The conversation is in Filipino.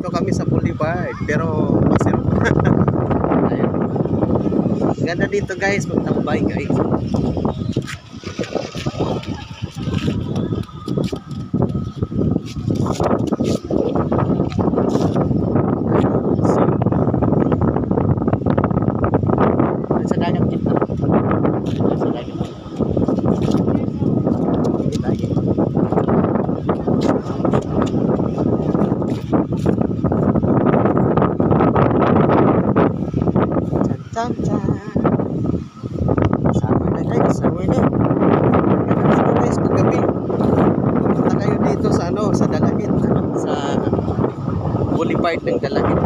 Nandito kami sa Boulevard, pero pasero. Ayun. Ganda dito guys, magtambay guys. Sa dagat kita. Sa dagat. Hindi tayo. Chan chan. Sama na guys, sama na. Ganda na guys paggabi. Pupunta kayo dito sa ano, sa Dalagit, ano, sa Boulevard ng Dalagit.